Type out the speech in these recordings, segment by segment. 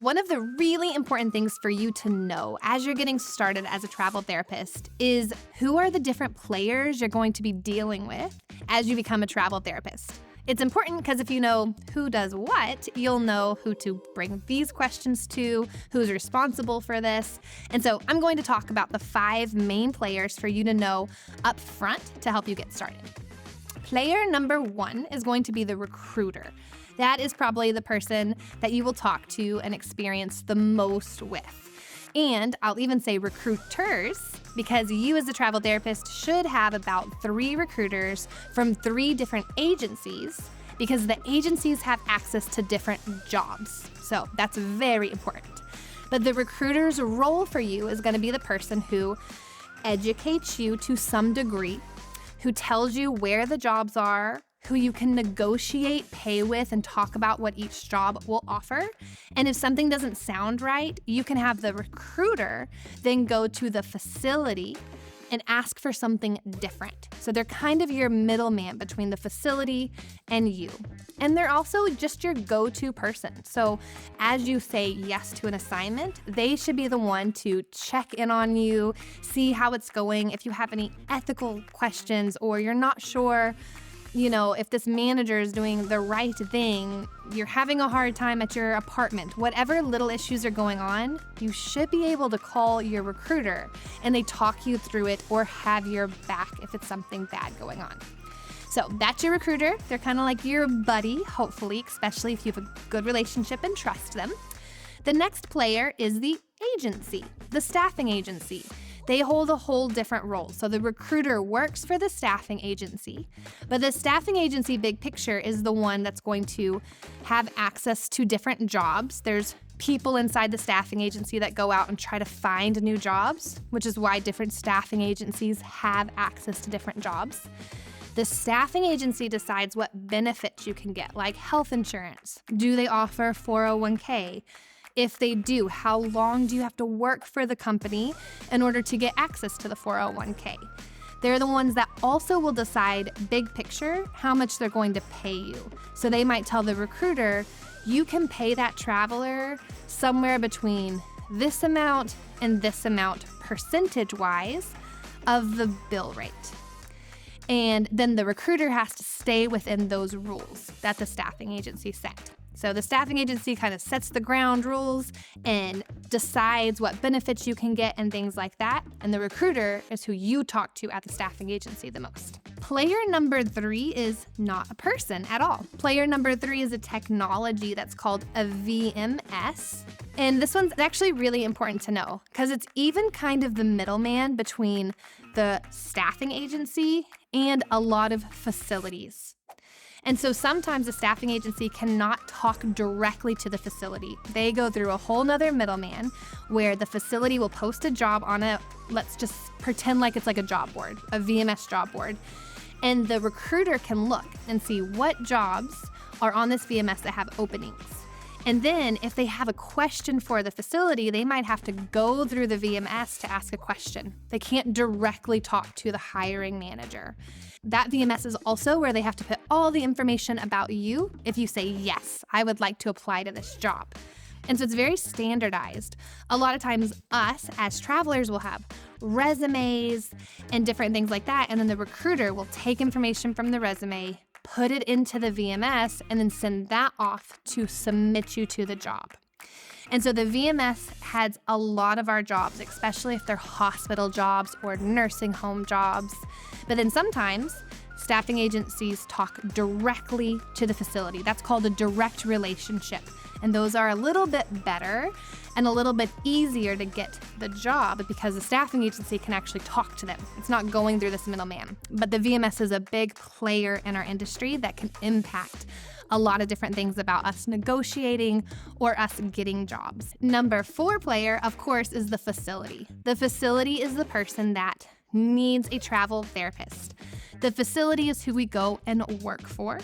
One of the really important things for you to know as you're getting started as a travel therapist is who are the different players you're going to be dealing with as you become a travel therapist. It's important because if you know who does what, you'll know who to bring these questions to, who's responsible for this. And so I'm going to talk about the 5 main players for you to know up front to help you get started. Player number 1 is going to be the recruiter. That is probably the person that you will talk to and experience the most with. And I'll even say recruiters, because you as a travel therapist should have about 3 recruiters from 3 different agencies, because the agencies have access to different jobs. So that's very important. But the recruiter's role for you is going to be the person who educates you to some degree, who tells you where the jobs are, who you can negotiate pay with and talk about what each job will offer. And if something doesn't sound right, you can have the recruiter then go to the facility and ask for something different. So they're kind of your middleman between the facility and you. And they're also just your go-to person. So as you say yes to an assignment, they should be the one to check in on you, see how it's going. If you have any ethical questions or you're not sure, if this manager is doing the right thing, you're having a hard time at your apartment, whatever little issues are going on, you should be able to call your recruiter and they talk you through it or have your back if it's something bad going on. So that's your recruiter. They're kind of like your buddy, hopefully, especially if you have a good relationship and trust them. The next player is the agency, the staffing agency. They hold a whole different role. So the recruiter works for the staffing agency, but the staffing agency big picture is the one that's going to have access to different jobs. There's people inside the staffing agency that go out and try to find new jobs, which is why different staffing agencies have access to different jobs. The staffing agency decides what benefits you can get, like health insurance. Do they offer 401k? If they do, how long do you have to work for the company in order to get access to the 401k? They're the ones that also will decide, big picture, how much they're going to pay you. So they might tell the recruiter, you can pay that traveler somewhere between this amount and this amount percentage-wise of the bill rate. And then the recruiter has to stay within those rules that the staffing agency set. So the staffing agency kind of sets the ground rules and decides what benefits you can get and things like that. And the recruiter is who you talk to at the staffing agency the most. Player number 3 is not a person at all. Player number 3 is a technology that's called a VMS. And this one's actually really important to know because it's even kind of the middleman between the staffing agency and a lot of facilities. And so sometimes the staffing agency cannot talk directly to the facility. They go through a whole nother middleman where the facility will post a job on let's just pretend like it's like a job board, a VMS job board. And the recruiter can look and see what jobs are on this VMS that have openings. And then if they have a question for the facility, they might have to go through the VMS to ask a question. They can't directly talk to the hiring manager. That VMS is also where they have to put all the information about you if you say, yes, I would like to apply to this job. And so it's very standardized. A lot of times us as travelers will have resumes and different things like that. And then the recruiter will take information from the resume, put it into the VMS, and then send that off to submit you to the job. And so the VMS has a lot of our jobs, especially if they're hospital jobs or nursing home jobs. But then sometimes staffing agencies talk directly to the facility. That's called a direct relationship. And those are a little bit better and a little bit easier to get the job because the staffing agency can actually talk to them. It's not going through this middleman. But the VMS is a big player in our industry that can impact a lot of different things about us negotiating or us getting jobs. Number 4 player, of course, is the facility. The facility is the person that needs a travel therapist. The facility is who we go and work for.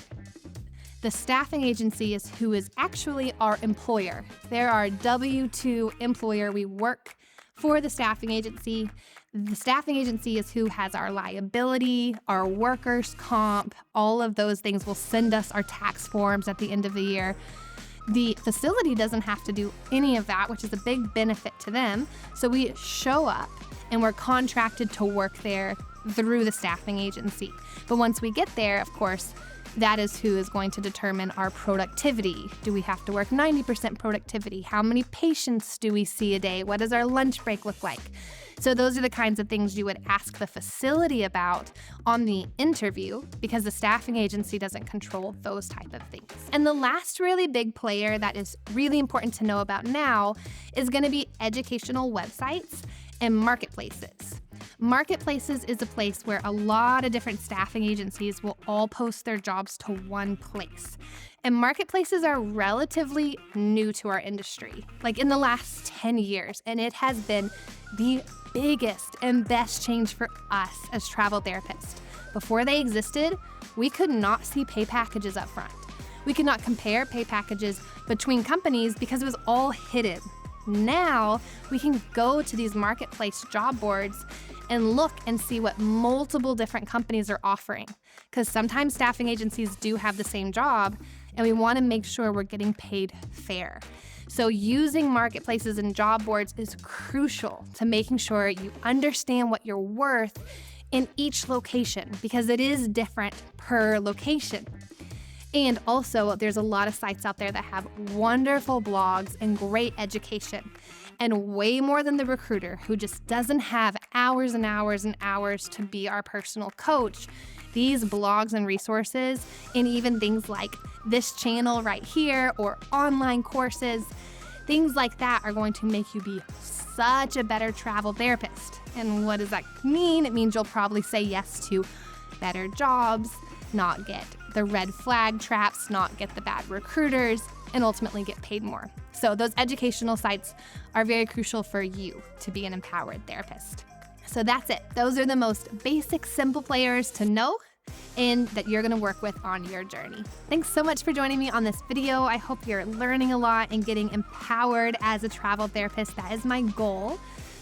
The staffing agency is who is actually our employer. They're our W-2 employer. We work for the staffing agency. The staffing agency is who has our liability, our workers' comp, all of those things will send us our tax forms at the end of the year. The facility doesn't have to do any of that, which is a big benefit to them. So we show up and we're contracted to work there through the staffing agency. But once we get there, of course, that is who is going to determine our productivity. Do we have to work 90% productivity? How many patients do we see a day? What does our lunch break look like? So those are the kinds of things you would ask the facility about on the interview, because the staffing agency doesn't control those type of things. And the last really big player that is really important to know about now is going to be educational websites and marketplaces. Marketplaces is a place where a lot of different staffing agencies will all post their jobs to one place. And marketplaces are relatively new to our industry, like in the last 10 years, and it has been the biggest and best change for us as travel therapists. Before they existed, we could not see pay packages up front. We could not compare pay packages between companies because it was all hidden. Now, we can go to these marketplace job boards and look and see what multiple different companies are offering. Because sometimes staffing agencies do have the same job, and we want to make sure we're getting paid fair. So using marketplaces and job boards is crucial to making sure you understand what you're worth in each location, because it is different per location. And also, there's a lot of sites out there that have wonderful blogs and great education. And way more than the recruiter, who just doesn't have hours and hours and hours to be our personal coach. These blogs and resources, and even things like this channel right here or online courses, things like that are going to make you be such a better travel therapist. And what does that mean? It means you'll probably say yes to better jobs, not get the red flag traps, not get the bad recruiters, and ultimately get paid more. So those educational sites are very crucial for you to be an empowered therapist. So that's it. Those are the most basic, simple players to know and that you're gonna work with on your journey. Thanks so much for joining me on this video. I hope you're learning a lot and getting empowered as a travel therapist. That is my goal.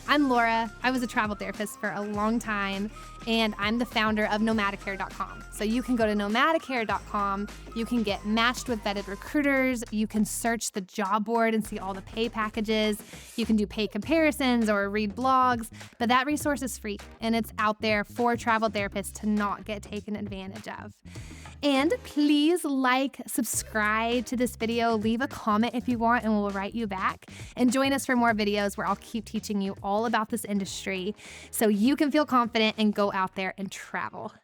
I'm Laura. I was a travel therapist for a long time, and I'm the founder of Nomadicare.com. So you can go to Nomadicare.com, you can get matched with vetted recruiters, you can search the job board and see all the pay packages, you can do pay comparisons or read blogs, but that resource is free, and it's out there for travel therapists to not get taken advantage of. And please like, subscribe to this video, leave a comment if you want, and we'll write you back. And join us for more videos where I'll keep teaching you all about this industry so you can feel confident and go out there and travel.